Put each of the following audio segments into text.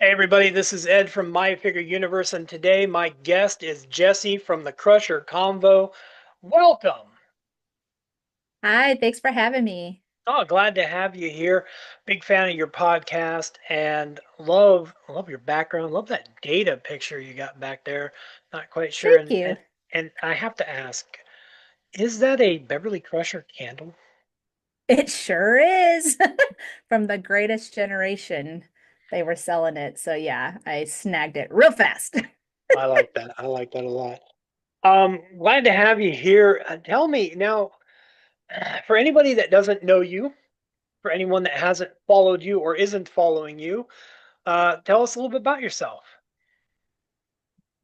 Hey everybody, this is Ed from My Figure Universe, and today my guest is Jessi from the Crusher Convo. Welcome. Hi, thanks for having me. Oh, glad to have you here. Big fan of your podcast and love your background. Love that data picture you got back there. Not quite sure. Thank And you. and, and I have to ask, is that a Beverly Crusher candle? It sure is. From the greatest generation, they were selling it. So yeah, I snagged it real fast. I like that. I like that a lot. Glad to have you here. Tell me now, for anybody that doesn't know you, for anyone that hasn't followed you or isn't following you, tell us a little bit about yourself.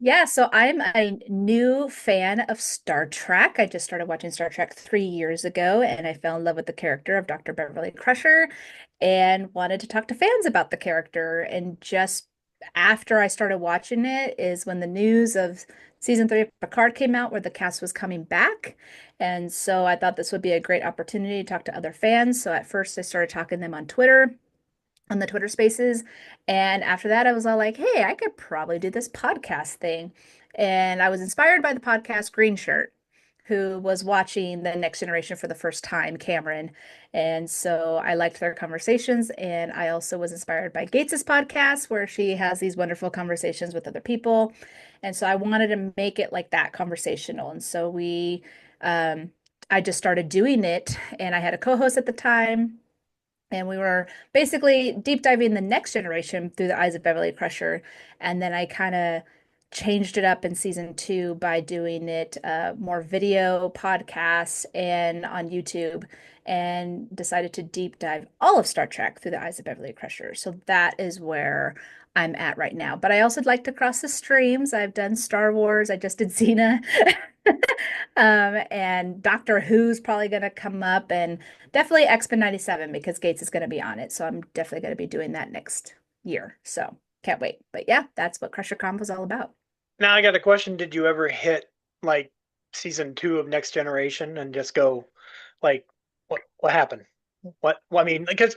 Yeah, so I'm a new fan of Star Trek. I just started watching Star Trek 3 years ago, and I fell in love with the character of Dr. Beverly Crusher and wanted to talk to fans about the character. And just after I started watching it is when the news of season 3 of Picard came out, where the cast was coming back. And so I thought this would be a great opportunity to talk to other fans. So at first I started talking to them on Twitter, on the Twitter Spaces. And after that, I was all like, hey, I could probably do this podcast thing. And I was inspired by the podcast Green Shirt, who was watching The Next Generation for the first time, Cameron. And so I liked their conversations. And I also was inspired by Gates's podcast, where she has these wonderful conversations with other people. And so I wanted to make it like that, conversational. And so um, I just started doing it. And I had a co-host at the time, and we were basically deep diving the next generation through the eyes of Beverly Crusher. And then I kind of changed it up in season 2 by doing it more video podcasts and on YouTube, and decided to deep dive all of Star Trek through the eyes of Beverly Crusher. So that is where I'm at right now. But I also like to cross the streams. I've done Star Wars. I just did Xena. And Doctor Who's probably going to come up, and definitely X-Men 97 because Gates is going to be on it. So I'm definitely going to be doing that next year. So can't wait. But yeah, that's what Crusher Convo is all about. Now I got a question. Did you ever hit like season two of Next Generation and just go like, what happened? I mean, because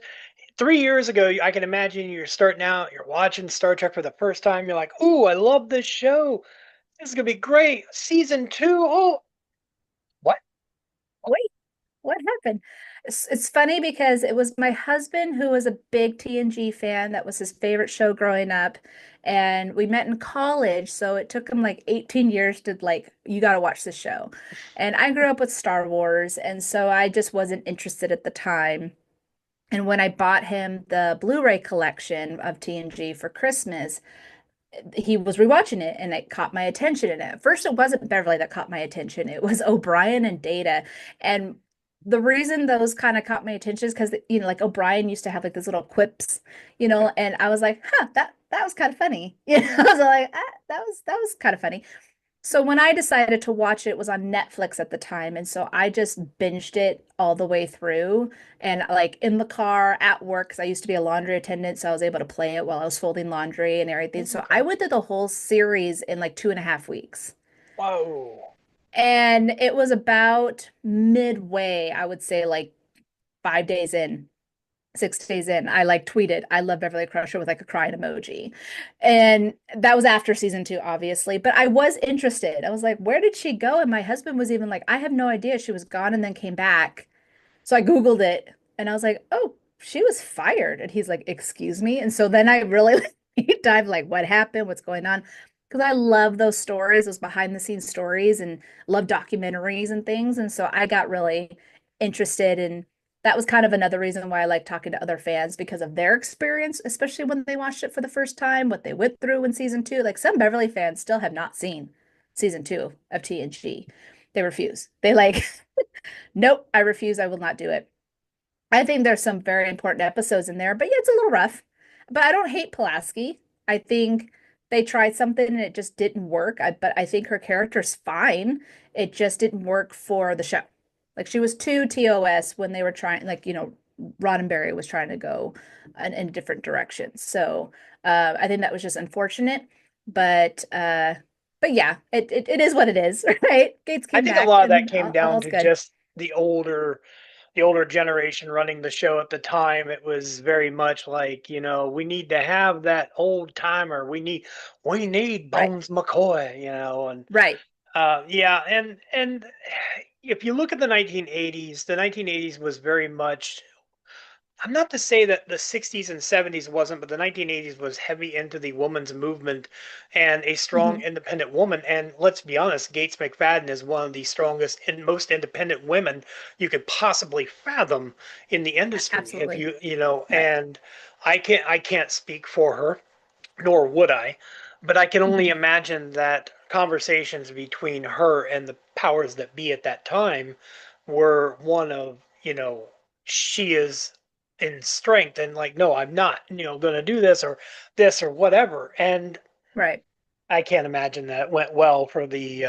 3 years ago, I can imagine you're starting out, you're watching Star Trek for the first time. You're like, "Ooh, I love this show. This is gonna be great." Season two. Oh, what? Wait, what happened? It's funny because it was my husband who was a big TNG fan. That was his favorite show growing up. And we met in college. So it took him like 18 years to like, you got to watch this show. And I grew up with Star Wars. And so I just wasn't interested at the time. And when I bought him the Blu-ray collection of TNG for Christmas, he was rewatching it and it caught my attention. And at first, it wasn't Beverly that caught my attention, it was O'Brien and Data. And the reason those kind of caught my attention is because, like O'Brien used to have like these little quips, and I was like, huh, that was kind of funny. I was like, that was kind of funny. So when I decided to watch it, it was on Netflix at the time, and so I just binged it all the way through. And like in the car at work, because I used to be a laundry attendant, so I was able to play it while I was folding laundry and everything. So I Okay. went through the whole series in like 2.5 weeks. Whoa. And it was about midway, I would say like 5 days in, 6 days in, I like tweeted, I love Beverly Crusher with like a crying emoji. And that was after season 2, obviously. But I was interested. I was like, where did she go? And my husband was even like, I have no idea. She was gone and then came back. So I Googled it and I was like, oh, she was fired. And he's like, excuse me. And so then I really deep dive, like, what happened? What's going on? Because I love those stories, those behind the scenes stories, and love documentaries and things. And so I got really interested. And that was kind of another reason why I like talking to other fans, because of their experience, especially when they watched it for the first time, what they went through in season 2. Like some Beverly fans still have not seen season 2 of TNG. They refuse. They like, nope, I refuse. I will not do it. I think there's some very important episodes in there, but yeah, it's a little rough. But I don't hate Pulaski. I think they tried something and it just didn't work. But I think her character's fine. It just didn't work for the show. Like she was too TOS when they were trying, like, Roddenberry was trying to go in a different direction. So I think that was just unfortunate. But but yeah, it is what it is, right? Gates I came think a back lot of that and came down all's to good. just the older. the older generation running the show at the time, it was very much like, we need to have that old timer. We need Right. Bones McCoy, and Right. yeah, and if you look at the 1980s was very much. I'm not to say that the 60s and 70s wasn't, but the 1980s was heavy into the woman's movement and a strong, Hmm. independent woman. And let's be honest, Gates McFadden is one of the strongest and most independent women you could possibly fathom in the industry. If Absolutely. Right. and I can't speak for her, nor would I, but I can only Hmm. imagine that conversations between her and the powers that be at that time were one of, she is in strength and like, no, I'm not, going to do this or whatever. And Right. I can't imagine that it went well for the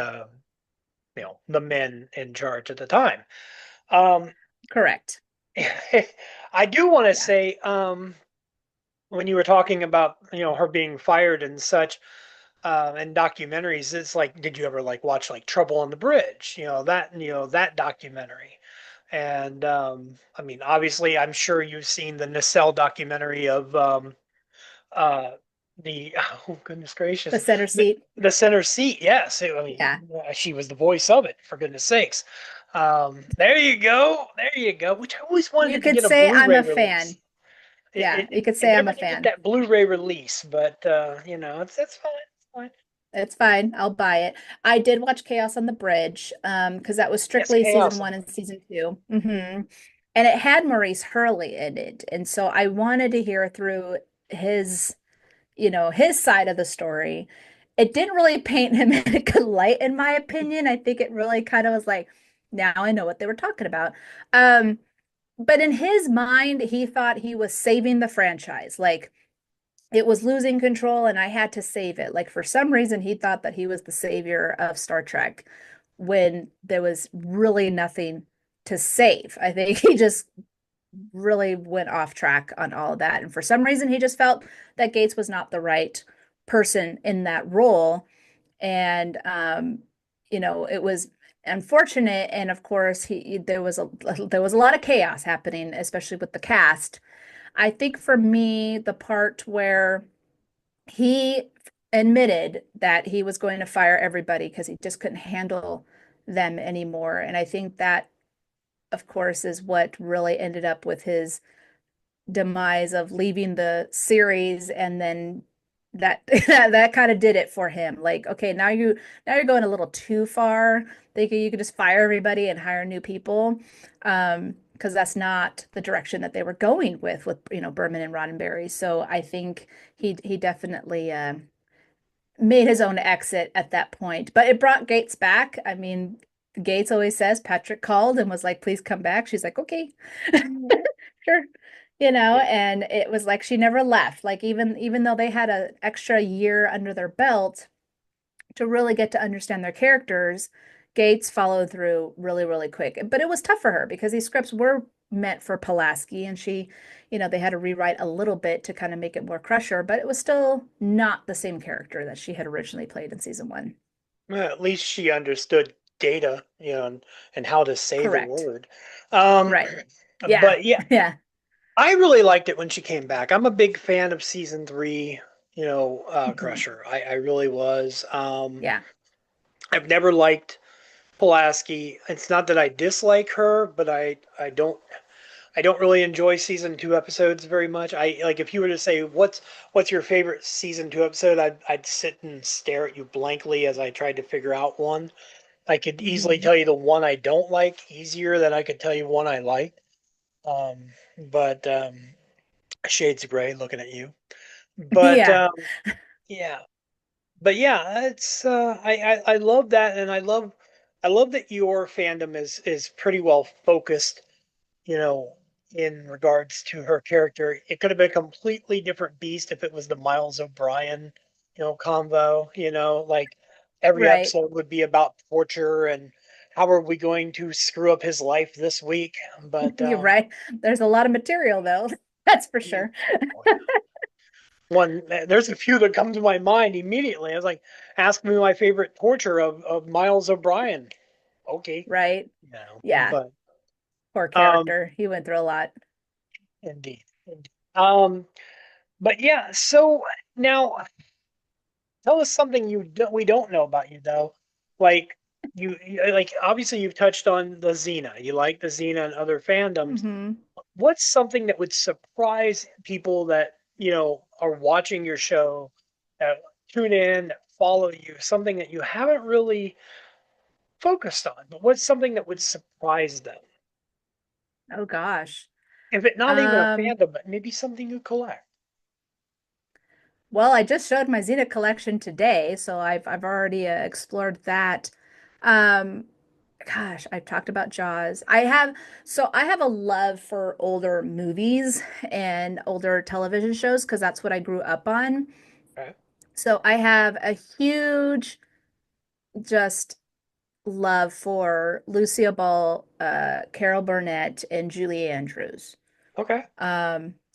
men in charge at the time. Um, Correct. I do want to Yeah. say, when you were talking about, her being fired and such, and documentaries, it's like, did you ever like watch like Trouble on the Bridge? That documentary. And I mean, obviously, I'm sure you've seen the Nacelle documentary of uh, the oh goodness The gracious, center the, seat. the center seat. Yes, I mean, Yeah. she was the voice of it. For goodness sakes, there you go, there you go. Which I always wanted You it to could get a say I'm Blu-ray a release. fan. It Yeah, it, you it, could it say I'm never a did get fan. that Blu-ray release, but it's fine. It's fine. It's fine. I'll buy it. I did watch Chaos on the Bridge, because that was Yes, strictly season chaos on one the and season two. And it had Maurice Hurley in it. And so I wanted to hear through his, his side of the story. It didn't really paint him in a good light, in my opinion. I think it really kind of was like, now I know what they were talking about. Um, but in his mind, he thought he was saving the franchise. Like, it was losing control and I had to save it. Like for some reason, he thought that he was the savior of Star Trek when there was really nothing to save. I think he just really went off track on all of that. And for some reason, he just felt that Gates was not the right person in that role. And, it was unfortunate. And of course, there was a lot of chaos happening, especially with the cast. I think for me, the part where he admitted that he was going to fire everybody because he just couldn't handle them anymore. And I think that, of course, is what really ended up with his demise of leaving the series and then that that kind of did it for him. Like, okay, now you're going a little too far. Thinking you could just fire everybody and hire new people. Because that's not the direction that they were going with Berman and Roddenberry. So I think he definitely made his own exit at that point. But it brought Gates back. I mean, Gates always says Patrick called and was like, please come back. She's like, okay, sure. And it was like she never left. Like even though they had an extra year under their belt to really get to understand their characters, Gates followed through really, really quick. But it was tough for her because these scripts were meant for Pulaski and they had to rewrite a little bit to kind of make it more Crusher, but it was still not the same character that she had originally played in season one. Well, at least she understood data, and how to say the Correct. word. Um, Right. Yeah. but yeah, Yeah. I really liked it when she came back. I'm a big fan of season three, Mhm. Crusher. I really was. Yeah. I've never liked Pulaski. It's not that I dislike her, but I don't really enjoy season two episodes very much. I like if you were to say what's your favorite season two episode, I'd sit and stare at you blankly as I tried to figure out one. I could easily Hmm. tell you the one I don't like easier than I could tell you one I like. But Shades of Gray, looking at you. But Yeah. yeah, but yeah, it's I love that, and I love that your fandom is pretty well focused, you know, in regards to her character. It could have been a completely different beast if it was the Miles O'Brien, convo, like every Right. episode would be about torture and how are we going to screw up his life this week. But You're right. There's a lot of material though. That's for yeah, sure. there's a few that come to my mind immediately. I was like, ask me my favorite torture of Miles O'Brien. Okay. Right. You know, Yeah. but Poor Um, character. He went through a lot. Indeed. Indeed. But yeah, so now tell us something we don't know about you though. Like like obviously you've touched on the Xena. You like the Xena and other fandoms. Hmm. What's something that would surprise people that, are watching your show, that tune in, that follow you, something that you haven't really focused on, but what's something that would surprise them? Oh gosh. If it not even a Um, fandom, but maybe something you collect. well, I just showed my Xena collection today, so I've already explored that. Um, Gosh, I've talked about Jaws. I have a love for older movies and older television shows because that's what I grew up on. Okay. So I have a huge just love for Lucille Ball, Carol Burnett, and Julie Andrews. Okay.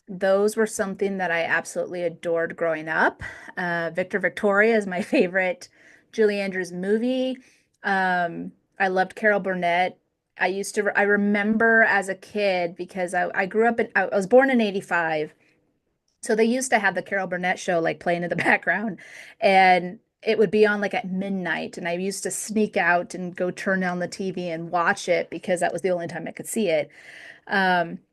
Those were something that I absolutely adored growing up. Victor Victoria is my favorite Julie Andrews movie. I loved Carol Burnett. I remember as a kid because I grew up I was born in 85. So they used to have the Carol Burnett show like playing in the background, and it would be on like at midnight. And I used to sneak out and go turn on the TV and watch it because that was the only time I could see it.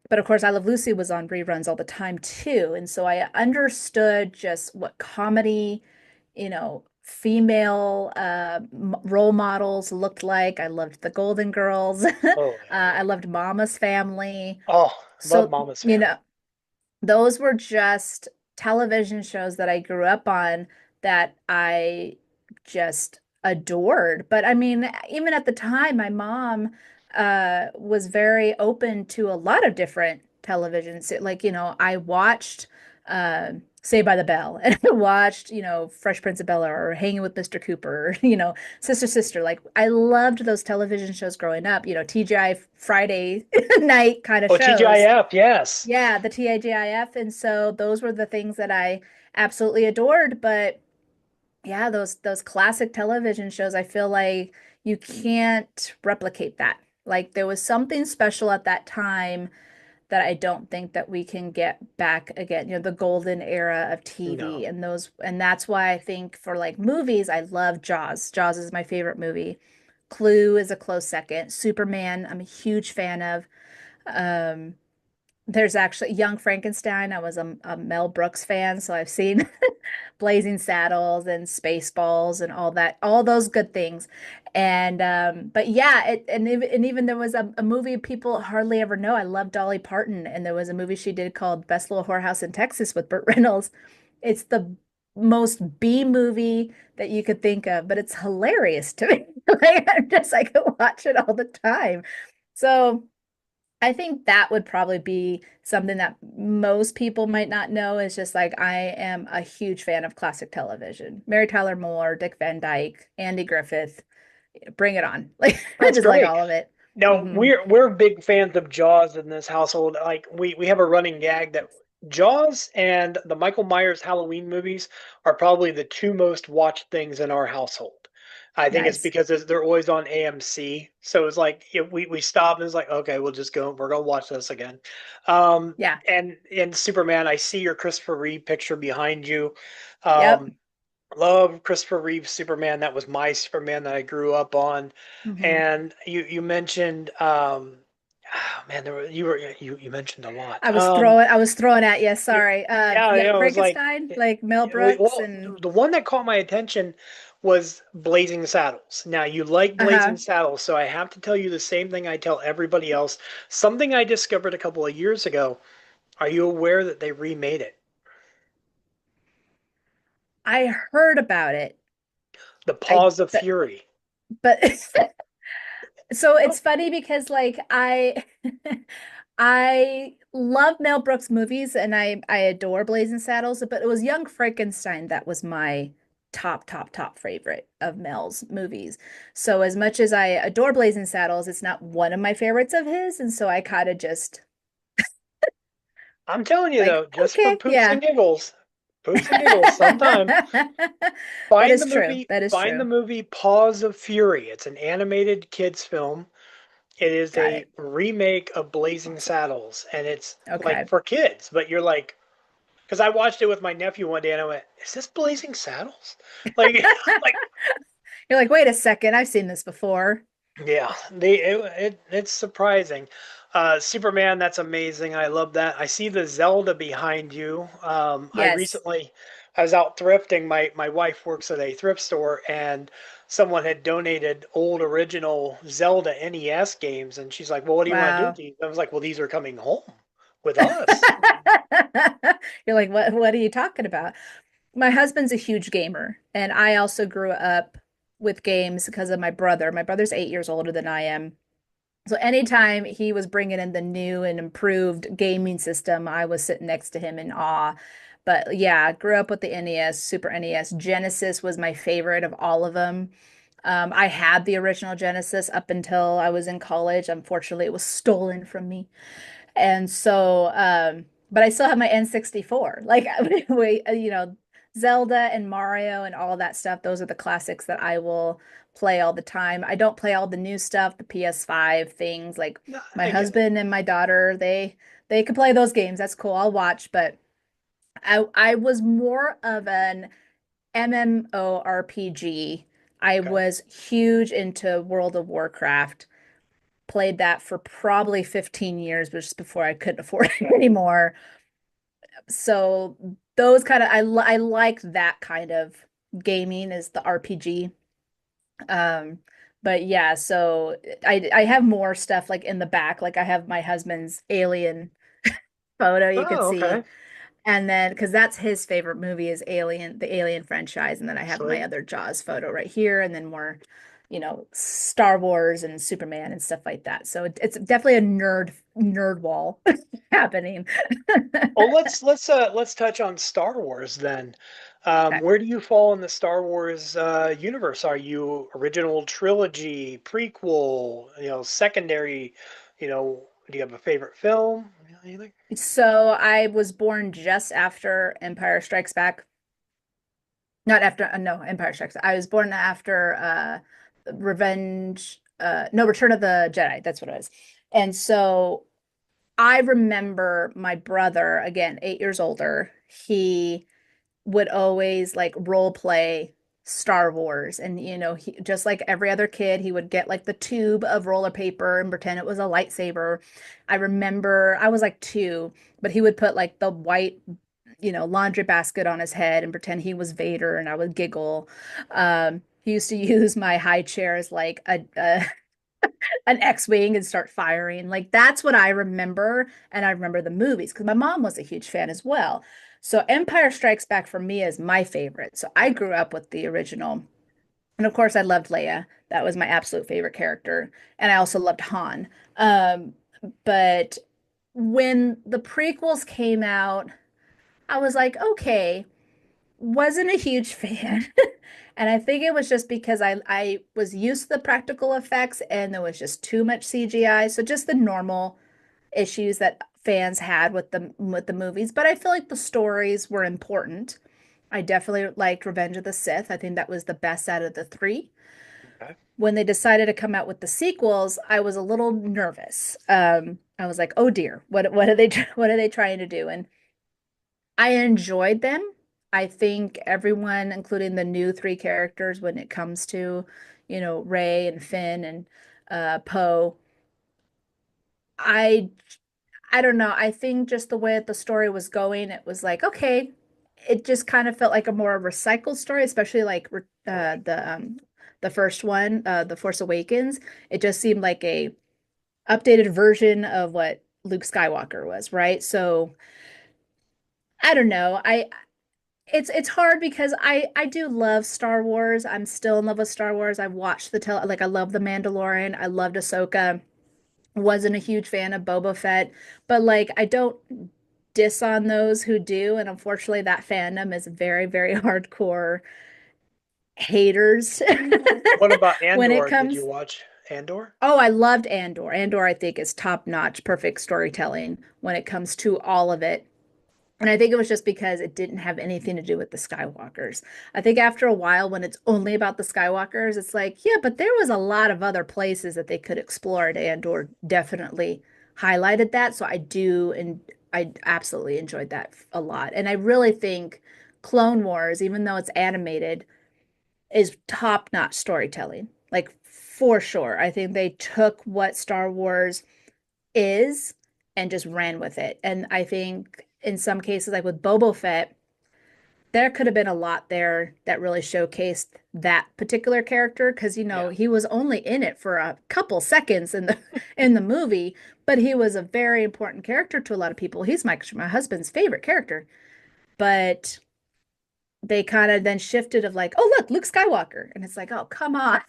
But of course, I Love Lucy was on reruns all the time too. And so I understood just what comedy, female role models looked like. I loved the Golden Girls. Oh, I loved Mama's Family. oh, love So, Mama's you know, Family. those were just television shows that I grew up on that I just adored. But I mean, even at the time, my mom was very open to a lot of different televisions. Like, I watched Saved by the Bell and I watched, Fresh Prince of Bel-Air or Hanging with Mr. Cooper, Sister Sister. Like, I loved those television shows growing up, TGI Friday night kind of Oh, shows. TGIF, yes. Yeah, the TAGIF. And so those were the things that I absolutely adored. But yeah, those classic television shows, I feel like you can't replicate that. Like there was something special at that time that I don't think that we can get back again. The golden era of TV No. and that's why I think for like movies, I love Jaws. Jaws is my favorite movie. Clue is a close second. Superman, I'm a huge fan of. Um, there's actually Young Frankenstein. I was a Mel Brooks fan, so I've seen Blazing Saddles and Spaceballs and all that, all those good things. And but yeah, and even there was a movie people hardly ever know. I love Dolly Parton, and there was a movie she did called Best Little Whorehouse in Texas with Burt Reynolds. It's the most B movie that you could think of, but it's hilarious to me. Like I could watch it all the time. So I think that would probably be something that most people might not know is just like I am a huge fan of classic television. Mary Tyler Moore, Dick Van Dyke, Andy Griffith, bring it on. Like I That's just like great. all of it. No, Hmm. we're big fans of Jaws in this household. Like we have a running gag that Jaws and the Michael Myers Halloween movies are probably the two most watched things in our household. I think it's Nice. because they're always on AMC. So it's like we stop and it's like, okay, we'll just go. We're gonna watch this again. Yeah. And Superman, I see your Christopher Reeve picture behind you. Yep. Um, Love Christopher Reeve Superman. That was my Superman that I grew up on. Hmm. And you mentioned oh, man, you mentioned a lot. I was throwing at you. Sorry. Yeah, Yeah, it was like Frankenstein, like Mel Brooks well, and the one that caught my attention was Blazing Saddles. Now you like Blazing uh-huh. Saddles, so I have to tell you the same thing I tell everybody else. Something I discovered a couple of years ago. Are you aware that they remade it? I heard about it. The I Paws of Fury. but so Oh, it's funny because like I I love Mel Brooks movies and I adore Blazing Saddles, but it was Young Frankenstein that was my top favorite of Mel's movies. So as much as I adore Blazing Saddles, it's not one of my favorites of his, and so I kind of just I'm telling you like, though, just for okay, yeah. poops and giggles, sometime That find the is true. movie, That is find the true. movie Paws of Fury. It's an animated kids film. It is Got a it. remake of Blazing Saddles, and it's like Okay. for kids, but you're like, because I watched it with my nephew one day, and I went, "Is this Blazing Saddles?" Like, like You're like, wait a second, I've seen this before. yeah, it's surprising. Superman, that's amazing. I love that. I see the Zelda behind you. Yes. I was out thrifting. My wife works at a thrift store, and someone had donated old original Zelda NES games, and she's like, "Well, what do you want to do with Wow. these?" I was like, "Well, these are coming home with us." You're like, what are you talking about? My husband's a huge gamer, and I also grew up with games because of my brother. My brother's 8 years older than I am. So anytime he was bringing in the new and improved gaming system, I was sitting next to him in awe. But yeah, grew up with the NES, Super NES. Genesis was my favorite of all of them. I had the original Genesis up until I was in college. Unfortunately, it was stolen from me. And so, but I still have my N64. Like, Zelda and Mario and all that stuff. Those are the classics that I will play all the time. I don't play all the new stuff, the PS5 things. Like No, my I get it. husband and my daughter, they can play those games. That's cool. I'll watch, but I was more of an MMORPG. I Okay. was huge into World of Warcraft. Played that for probably 15 years, which is before I couldn't afford it anymore. So those kind of I like that kind of gaming is the RPG. Um, but yeah, so I have more stuff like in the back. Like I have my husband's Alien photo you could Oh, see. okay. And then, because that's his favorite movie is Alien, the Alien franchise. And then I have my Sweet. other Jaws photo right here, and then more, Star Wars and Superman and stuff like that. So it's definitely a nerd wall happening. Well, let's touch on Star Wars then. Okay. Where do you fall in the Star Wars universe? Are you original trilogy, prequel, secondary? Do you have a favorite film? Anything? So I was born just after Empire Strikes Back. Not after, no, Empire Strikes. I was born after Revenge, no, Return of the Jedi. That's what it was. And so I remember my brother, again, 8 years older, he would always like role play Star Wars. And, just like every other kid, he would get like the tube of roller paper and pretend it was a lightsaber. I remember I was like two, but he would put like the white, laundry basket on his head and pretend he was Vader, and I would giggle. He used to use my high chair as like an X-wing and start firing. Like that's what I remember. And I remember the movies because my mom was a huge fan as well. So Empire Strikes Back for me is my favorite. So I grew up with the original. And of course I loved Leia. That was my absolute favorite character. And I also loved Han. Um, but when the prequels came out, I was like, okay, wasn't a huge fan. And I think it was just because I was used to the practical effects and there was just too much CGI. So just the normal issues that fans had with the movies. But I feel like the stories were important. I definitely liked Revenge of the Sith. I think that was the best out of the three. Okay. When they decided to come out with the sequels, I was a little nervous. I was like, "Oh dear, what are they what are they trying to do?" And I enjoyed them. I think everyone, including the new three characters, when it comes to, Rey and Finn and Poe, I I don't know. I think just the way that the story was going, it was like, okay, it just kind of felt like a more recycled story, especially like Right. the first one, The Force Awakens. It just seemed like a updated version of what Luke Skywalker was, right? So I don't know. It's hard because I do love Star Wars. I'm still in love with Star Wars. I've watched like I love The Mandalorian. I loved Ahsoka. Wasn't a huge fan of Boba Fett, but like I don't diss on those who do, and unfortunately that fandom is very, very hardcore haters What about when it Andor? Did you comes. watch Andor? Oh, I loved Andor. Andor, I think, is top-notch, perfect storytelling when it comes to all of it. And I think it was just because it didn't have anything to do with the Skywalkers. I think after a while, when it's only about the Skywalkers, it's like, yeah, but there was a lot of other places that they could explore and or definitely highlighted that. So I do, and I absolutely enjoyed that a lot. And I really think Clone Wars, even though it's animated, is top-notch storytelling. Like for sure. I think they took what Star Wars is and just ran with it. And I think in some cases, like with Boba Fett, there could have been a lot there that really showcased that particular character because Yeah. he was only in it for a couple seconds in the in the movie, but he was a very important character to a lot of people. He's my husband's favorite character. But they kind of then shifted of like, oh look, Luke Skywalker. And it's like, oh, come on.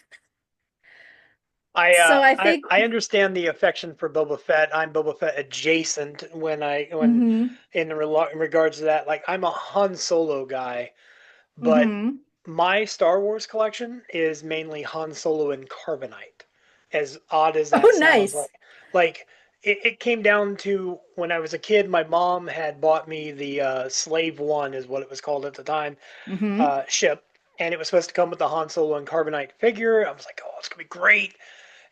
I So uh I I think I understand the affection for Boba Fett. I'm Boba Fett adjacent mm-hmm, in regards to that. Like I'm a Han Solo guy, but mm-hmm. my Star Wars collection is mainly Han Solo and Carbonite. As odd as that Oh, sounds, nice. like it came down to when I was a kid, my mom had bought me the Slave One, is what it was called at the time, Mm-hmm. ship, and it was supposed to come with the Han Solo and Carbonite figure. I was like, oh, it's gonna be great,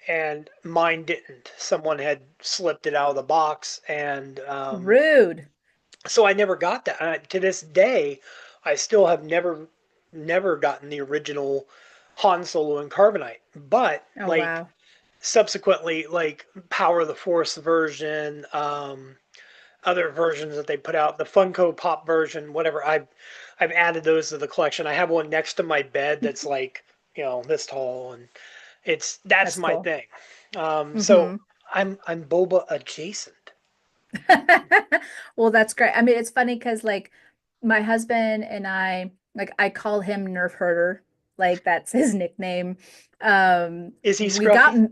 and mine didn't. Someone had slipped it out of the box, and Rude. so I never got that. To this day, I still have never gotten the original Han Solo and Carbonite. But Oh, like wow. subsequently, like Power of the Force version, other versions that they put out, the Funko Pop version, whatever. I've added those to the collection. I have one next to my bed that's like this tall, and that's That's my cool. thing. So Mm-hmm. I'm Boba adjacent. Well, that's great. I mean, it's funny because like my husband and I, like I call him Nerf Herder, like that's his nickname. Is he We got scruffy?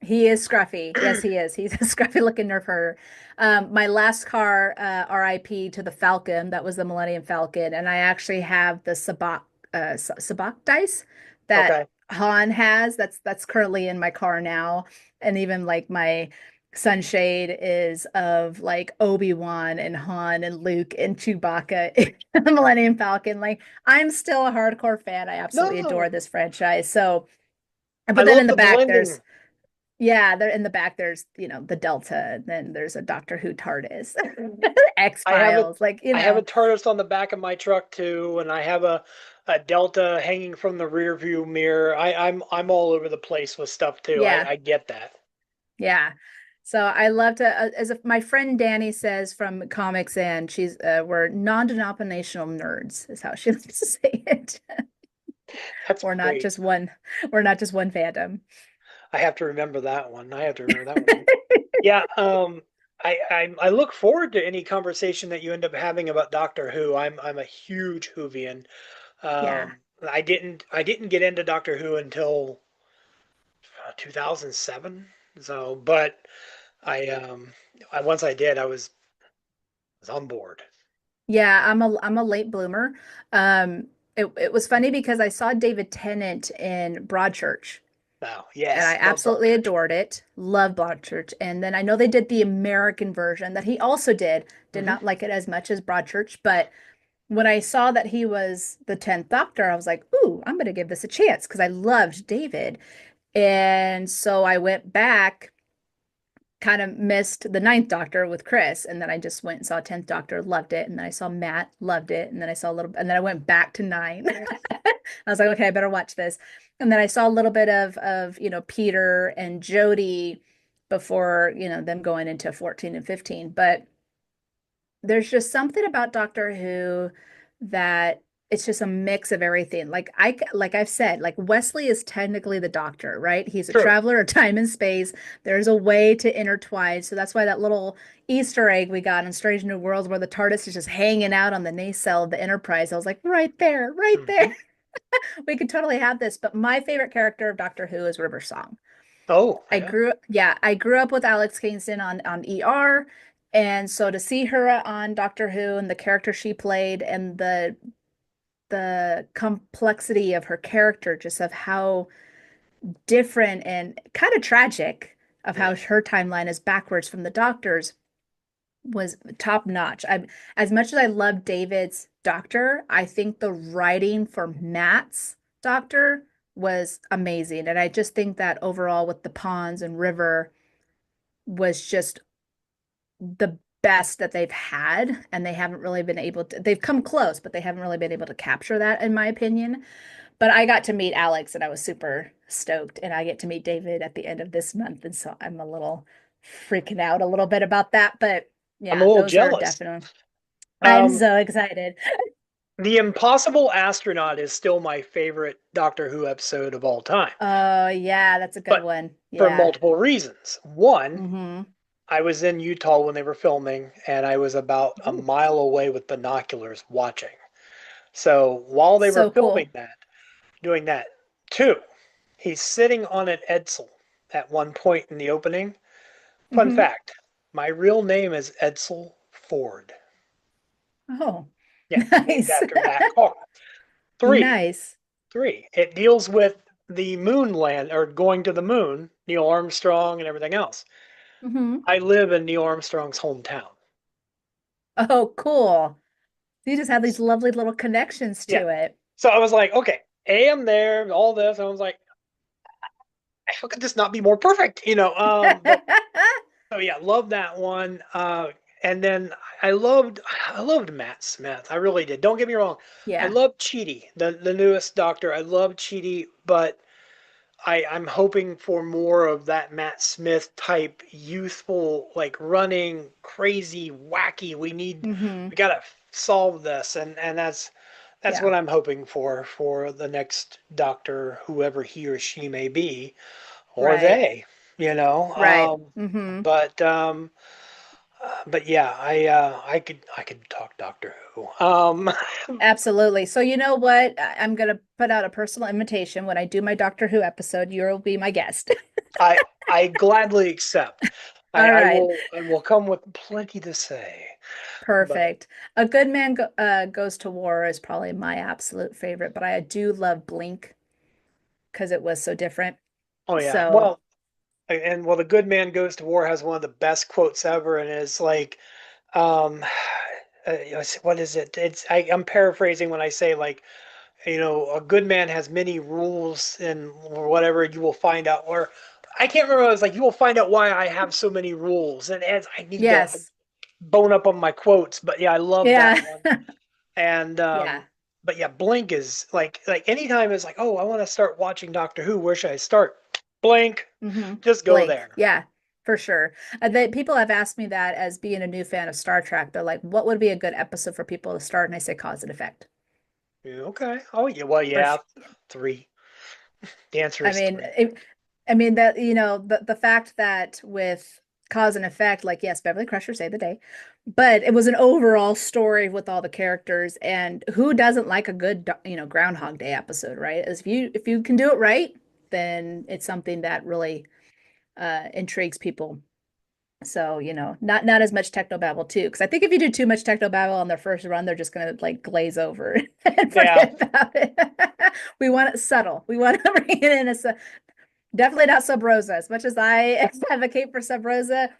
He is scruffy. Yes, he is. He's a scruffy looking nerf herder. My last car, RIP to the Falcon, that was the Millennium Falcon, and I actually have the Sabak dice that Okay. Han has. That's currently in my car now, and even like my sunshade is of like Obi-Wan and Han and Luke and Chewbacca in the Millennium Falcon. Like I'm still a hardcore fan. I absolutely adore No, this franchise. So, I but then in love the the back, blending. there's yeah, there in the back there's, the Delta, and then there's a Doctor Who TARDIS. I have a X-Files, like, I have a TARDIS on the back of my truck too, and I have a Delta hanging from the rear view mirror. I'm all over the place with stuff too. yeah, I get that. yeah. So I love to, as if my friend Danny says from Comics and we're non-denominational nerds, is how she likes to say it. That's We're not great. just one, we're not just one fandom. I have to remember that one. I have to remember that one. Yeah. I look forward to any conversation that you end up having about Doctor Who. I'm a huge Whovian. Yeah. I didn't get into Doctor Who until 2007. So, but once I did, I was on board. Yeah, I'm a late bloomer. It was funny because I saw David Tennant in Broadchurch, Wow. and I Yes, love absolutely Broadchurch. adored it. Love Broadchurch. And then I know they did the American version that he also did. Did Hmm. not like it as much as Broadchurch, but when I saw that he was the 10th Doctor, I was like, "Ooh, I'm going to give this a chance" because I loved David. And so I went back, kind of missed the ninth Doctor with Chris, and then I just went and saw 10th Doctor, loved it, and then I saw Matt, loved it, and then I saw a little, and then I went back to nine. I was like, okay, I better watch this. And then I saw a little bit of Peter and Jodie before them going into 14 and 15. But there's just something about Doctor Who that it's just a mix of everything. Like I've said, like Wesley is technically the Doctor, right? He's a True. traveler of time and space. There's a way to intertwine. So that's why that little Easter egg we got in Strange New Worlds where the TARDIS is just hanging out on the nacelle of the Enterprise. I was like, right there, right there. Hmm. We could totally have this. But my favorite character of Doctor Who is River Song. Oh, yeah. I grew up with Alex Kingston on ER. And so to see her on Doctor Who and the character she played and the complexity of her character, just of how different and kind of tragic of how Yeah. her timeline is backwards from the Doctor's. was top notch. As much as I love David's doctor, I think the writing for Matt's doctor was amazing. And I just think that overall with the Ponds and River was just the best that they've had. And they haven't really been able to, they've come close, but they haven't really been able to capture that, in my opinion. But I got to meet Alex and I was super stoked. And I get to meet David at the end of this month. And so I'm a little freaking out a little bit about that. But I'm a yeah, little those are jealous. definitely. I'm Um, so excited. The Impossible Astronaut is still my favorite Doctor Who episode of all time, Oh, yeah, that's a good but one. for Yeah. multiple reasons. One, Mm-hmm. I was in Utah when they were filming, and I was about a Ooh, mile away with binoculars watching. So while they were so filming cool. that, doing that. Two, he's sitting on an Edsel at one point in the opening. Fun Mm-hmm. fact, my real name is Edsel Ford. Oh, Yeah, named nice. after that car. Three, Nice. it deals with the moon land or going to the moon, Neil Armstrong and everything else. Mm-hmm. I live in Neil Armstrong's hometown. Oh, cool. You just have these lovely little connections Yeah. to it. So I was like, okay, I'm there, all this. I was like, how could this not be more perfect? But so yeah, love that one. And then I loved Matt Smith. I really did. Don't get me wrong. I Yeah. love Chidi, the newest Doctor. I love Chidi, but I'm hoping for more of that Matt Smith type youthful, like running, crazy, wacky. Mm-hmm. We gotta solve this, and that's Yeah. what I'm hoping for the next Doctor, whoever he or she may be, or Right. they, you know. Right. Mm-hmm. But yeah, I could talk Doctor Who. Absolutely. So you know what? I'm gonna put out a personal invitation when I do my Doctor Who episode. You'll be my guest. I gladly accept. All right. I will come with plenty to say. But Perfect. A Good Man Goes to War is probably my absolute favorite, but I do love Blink because it was so different. oh yeah, So, well, and well, the good man goes to war has one of the best quotes ever, and it's like, um, what is it? I'm paraphrasing when I say like, a good man has many rules and or whatever. You will find out, or I can't remember. It was like you will find out why I have so many rules, and as I need to yes. bone up on my quotes. But yeah, I love that Yeah. one. And Yeah. but yeah, Blink is like anytime it's like, oh, I want to start watching Doctor Who. Where should I start? Blink. Hmm. Just go Blink. there. Yeah, for sure. People have asked me that as being a new fan of Star Trek. They're like, what would be a good episode for people to start? And I say cause and effect. Yeah, okay. Oh yeah. Well, For yeah. sure. Three. The answer I is mean, three. I mean that the fact that with cause and effect, like yes, Beverly Crusher saved the day, but it was an overall story with all the characters, and who doesn't like a good Groundhog Day episode, right? As if you can do it right, then it's something that really intrigues people. So, not as much technobabble too, because I think if you do too much technobabble on their first run, they're just gonna like glaze over and Yeah. forget about it. We want it subtle. We want to bring it in as definitely not Sub Rosa. As much as I advocate for Sub Rosa,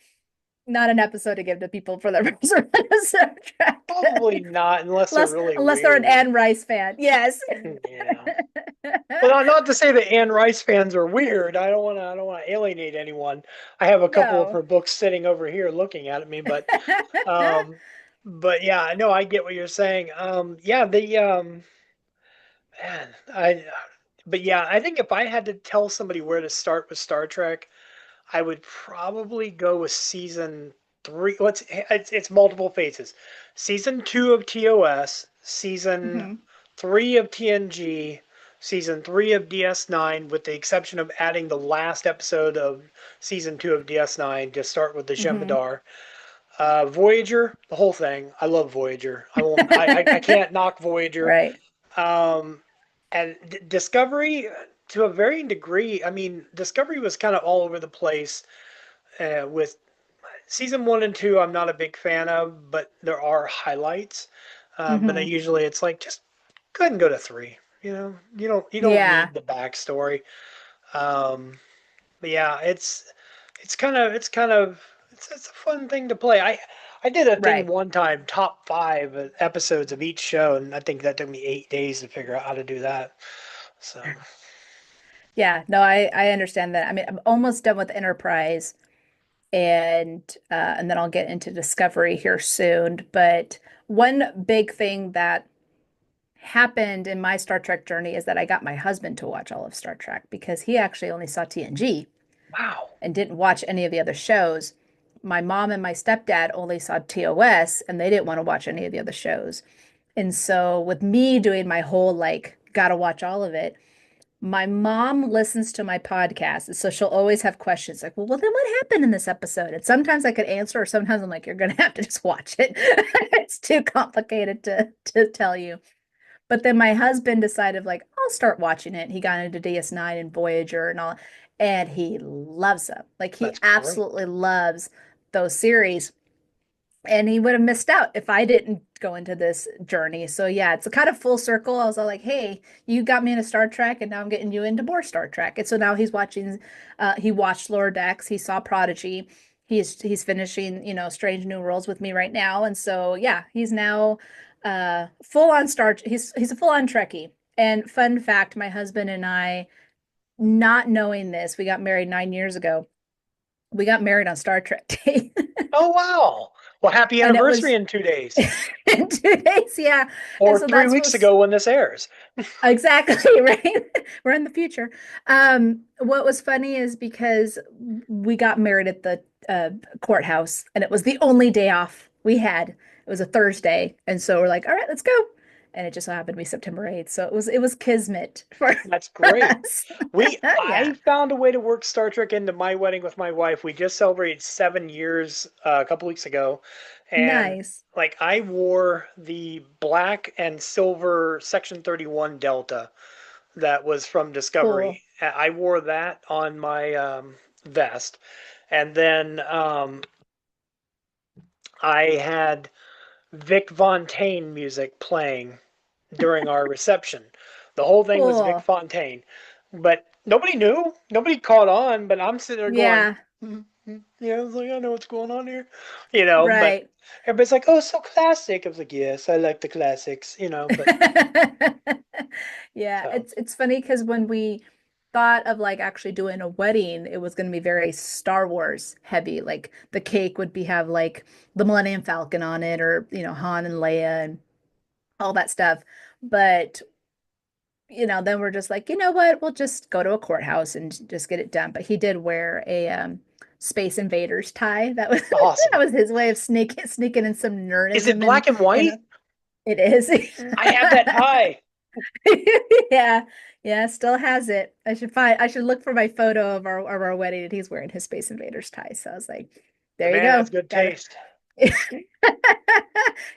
not an episode to give to people for their first run of Star Trek. Probably not unless they're really Unless they're an weird. Anne Rice fan. Yes. Yeah. Well, not to say that Anne Rice fans are weird. I don't want to alienate anyone. I have a couple of No. her books sitting over here looking at me, um, but yeah, no, I get what you're saying. Yeah, man, but yeah, I think if I had to tell somebody where to start with Star Trek, I would probably go with season three. It's multiple phases. Season two of TOS, season Hmm. three of TNG, season three of DS9, with the exception of adding the last episode of season two of DS9 to start with the Hmm. Shembadar. Voyager, the whole thing. I love Voyager. I won't. I can't knock Voyager. Right. Um, and Discovery, to a varying degree. I mean, Discovery was kind of all over the place with season one and two. I'm not a big fan of, but there are highlights. But Hmm. usually it's like just go ahead and go to three. You don't Yeah. need the backstory. Um, but yeah, it's a fun thing to play. I did a thing Right. one time, top 5 episodes of each show, and I think that took me 8 days to figure out how to do that. So, Yeah, no, I understand that. I mean, I'm almost done with Enterprise and then I'll get into Discovery here soon. But one big thing that happened in my Star Trek journey is that I got my husband to watch all of Star Trek because he actually only saw TNG wow, and didn't watch any of the other shows. My mom and my stepdad only saw TOS and they didn't want to watch any of the other shows. And so with me doing my whole like gotta watch all of it, my mom listens to my podcast, so she'll always have questions like, well, then what happened in this episode? And sometimes I could answer, or sometimes I'm like, you're gonna have to just watch it. It's too complicated to tell you. But then my husband decided, like, I'll start watching it. He got into DS9 and Voyager and all, and he loves them. Like he that's great. absolutely loves those series. And he would have missed out if I didn't go into this journey. So yeah, it's a kind of full circle. I was all like, hey, you got me into Star Trek, and now I'm getting you into more Star Trek. And so now he's watching, he watched Lower Decks, he saw Prodigy, he's finishing, Strange New Worlds with me right now. And so yeah, he's now full on he's a full on Trekkie. And fun fact, my husband and I, not knowing this, we got married 9 years ago. We got married on Star Trek Day. Oh wow! Well, happy And it anniversary was in 2 days, in 2 days, yeah. And or so three that's weeks what's ago when this airs. exactly right. We're in the future. What was funny is because we got married at the courthouse, and it was the only day off we had. It was a Thursday, and so we're like, all right, let's go. And it just so happened to be September 8th, so it was kismet for That's great. us. I Yeah, found a way to work Star Trek into my wedding with my wife. We just celebrated 7 years a couple weeks ago, and nice, like I wore the black and silver Section 31 Delta that was from cool. Discovery. I wore that on my vest, and then I had Vic Fontaine music playing during our reception. The whole thing was Vic Cool. Fontaine, but nobody knew. Nobody caught on. But I'm sitting there going, Yeah, yeah, I was like, I know what's going on here, But right. everybody's like, oh, so classic. I was like, yes, I like the classics. But Yeah, so it's funny because when we thought of like actually doing a wedding, it was going to be very Star Wars heavy. Like the cake would be have like the Millennium Falcon on it, or Han and Leia and all that stuff. But then we're just like, you know what? We'll just go to a courthouse and just get it done. But he did wear a Space Invaders tie. That was that awesome. was his way of sneaking in some Is it nerdism black and white? it is. I have that tie. Yeah. Yeah, still has it. I should look for my photo of our wedding, and he's wearing his Space Invaders tie. So I was like, The there you man has go. good Got it. taste.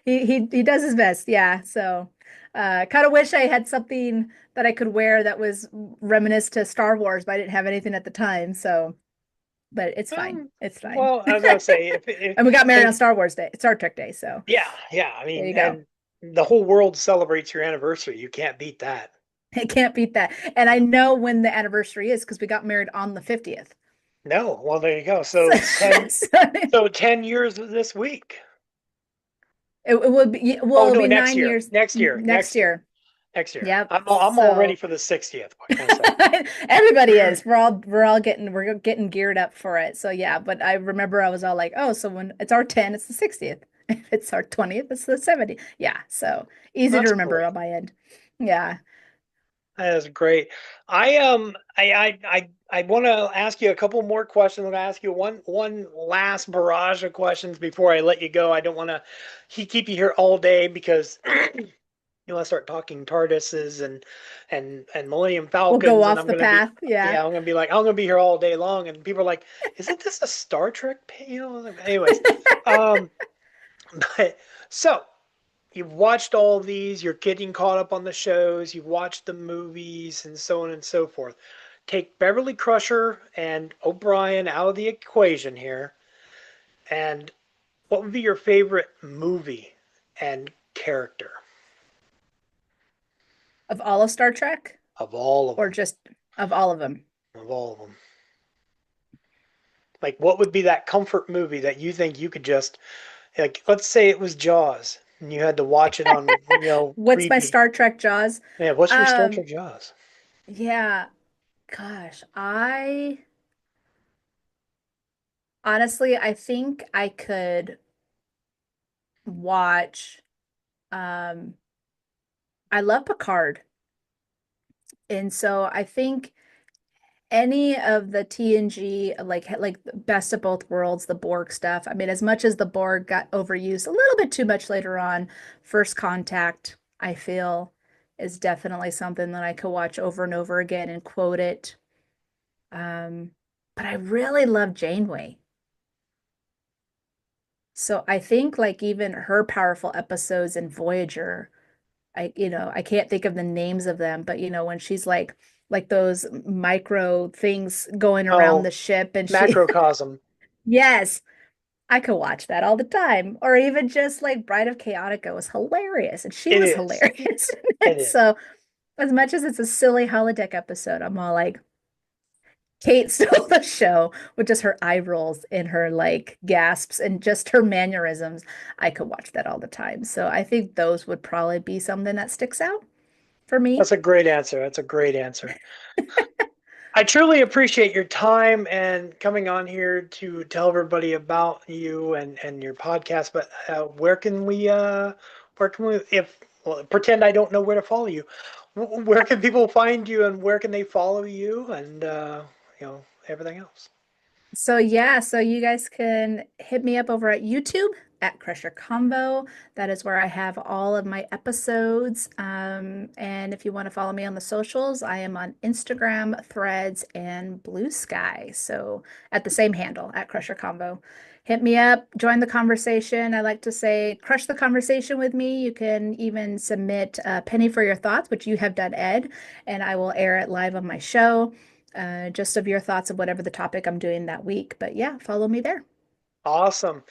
He does his best. Yeah. So kind of wish I had something that I could wear that was reminiscent to Star Wars, but I didn't have anything at the time. So, but it's fine. It's fine. Well, I was gonna say And we got married on if Star Wars Day, Star Trek Day. So yeah, yeah. I there mean, you go. and the whole world celebrates your anniversary. You can't beat that. I can't beat that. And I know when the anniversary is because we got married on the 50th. No. Well, there you go. So, So ten, so so 10 years this week. it will be Oh it'll no, be next nine year. Next year. next Next year. year. Next year. Yep. I'm all ready So for the 60th. What can I say? everybody is. We're getting geared up for it. So yeah, but I remember I was all like, oh, so when it's our 10, it's the 60th. If it's our 20th, it's the 70th. Yeah. So easy to That's remember great. on my end. Yeah. That is great. I want to ask you a couple more questions. I'm going to ask you one last barrage of questions before I let you go. I don't want to keep you here all day because you want to start talking TARDISes and Millennium We'll go Falcons, and off I'm the going to be path. Yeah. yeah, I'm going to be like I'm going to be here all day long, and people are like, isn't this a Star Trek? Anyways, um, but so you've watched all these, you're getting caught up on the shows, you've watched the movies, and so on and so forth. Take Beverly Crusher and O'Brien out of the equation here, and what would be your favorite movie and character Of all of Star Trek, of all of or them? just of all of them? Of all of them. Like, what would be that comfort movie that you think you could just, Like, let's say it was Jaws, and you had to watch it on, What's my repeat. Star Trek Jaws? Yeah, what's your Star Um, Trek Jaws? yeah, gosh, I honestly, I think I could watch, um, I love Picard. And so I think any of the TNG, like Best of Both Worlds, the Borg stuff. I mean, as much as the Borg got overused a little bit too much later on, First Contact, I feel, is definitely something that I could watch over and over again and quote it. Um, but I really love Janeway. So I think like even her powerful episodes in Voyager, I can't think of the names of them, but when she's like those micro things going around Oh, the ship and she Macrocosm. yes, I could watch that all the time. Or even just like Bride of Chaotica was hilarious and she It was is. hilarious. It is. So as much as it's a silly holodeck episode, I'm all like Kate stole the show with just her eye rolls and her like gasps and just her mannerisms. I could watch that all the time. So I think those would probably be something that sticks out for me. That's a great answer. That's a great answer. I truly appreciate your time and coming on here to tell everybody about you and your podcast. But where can we, if, well, pretend I don't know where to follow you. Where can people find you and where can they follow you and, everything else? So yeah, so you guys can hit me up over at YouTube at Crusher Convo. That is where I have all of my episodes. And if you want to follow me on the socials, I am on Instagram, Threads, and Blue Sky. So at the same handle at Crusher Convo. Hit me up, join the conversation. I like to say, crush the conversation with me. You can even submit a penny for your thoughts, which you have done, Ed, and I will air it live on my show just of your thoughts of whatever the topic I'm doing that week. But yeah, follow me there. Awesome.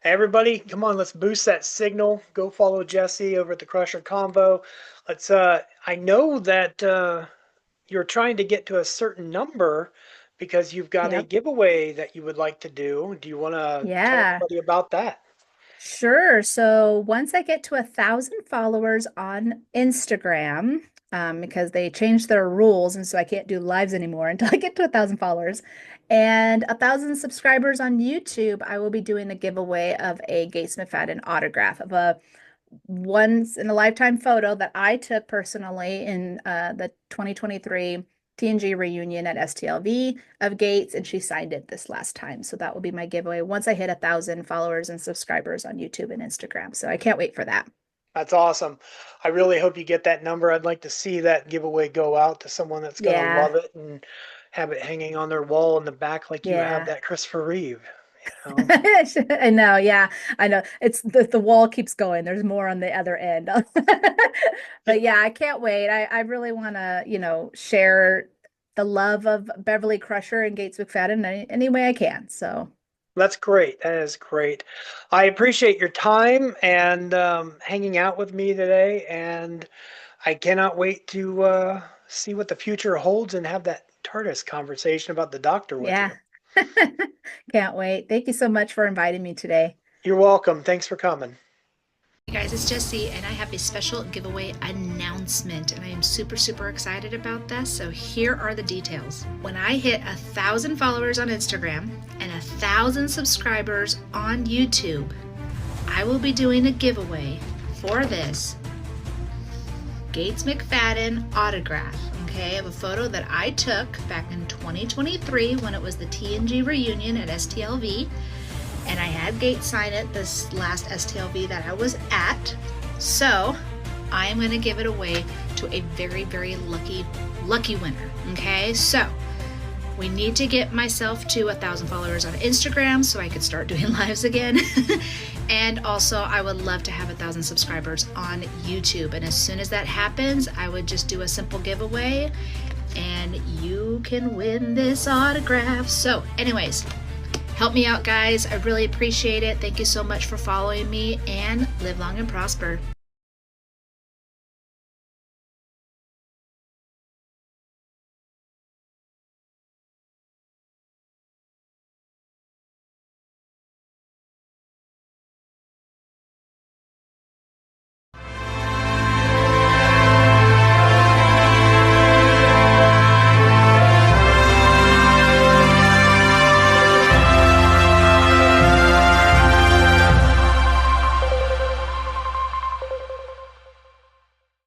Everybody, come on, let's boost that signal. Go follow Jessi over at the Crusher Convo. I know that you're trying to get to a certain number because you've got a Yep. giveaway that you would like to do. Do you want to tell Yeah. everybody about that? Sure. So once I get to 1,000 followers on Instagram, because they changed their rules, and so I can't do lives anymore until I get to 1,000 followers, and 1,000 subscribers on YouTube, I will be doing a giveaway of a Gates McFadden autograph of a once in a lifetime photo that I took personally in the 2023 TNG reunion at STLV of Gates, and she signed it this last time. So that will be my giveaway once I hit 1,000 followers and subscribers on YouTube and Instagram. So I can't wait for that. That's awesome. I really hope you get that number. I'd like to see that giveaway go out to someone that's going to Yeah, love it and have it hanging on their wall in the back like you have yeah. that Christopher Reeve. You know? I know, yeah, I know. It's the wall keeps going. There's more on the other end. Yeah, But yeah, I can't wait. I really want to, share the love of Beverly Crusher and Gates McFadden any way I can. So that's great. That is great. I appreciate your time and hanging out with me today. And I cannot wait to see what the future holds and have that TARDIS conversation about the doctor with you. yeah. Can't wait. Thank you so much for inviting me today. You're welcome. Thanks for coming. Hey guys, it's Jessi, and I have a special giveaway announcement, and I am super, super excited about this. So here are the details. When I hit 1,000 followers on Instagram and 1,000 subscribers on YouTube, I will be doing a giveaway for this Gates McFadden autograph, okay, of a photo that I took back in 2023 when it was the TNG reunion at STLV. And I had Gates sign it this last STLV that I was at. So I am going to give it away to a very, very lucky winner. Okay, so we need to get myself to 1,000 followers on Instagram so I could start doing lives again. And also I would love to have 1,000 subscribers on YouTube. And as soon as that happens, I would just do a simple giveaway and you can win this autograph. So anyways, help me out, guys. I really appreciate it. Thank you so much for following me, and live long and prosper.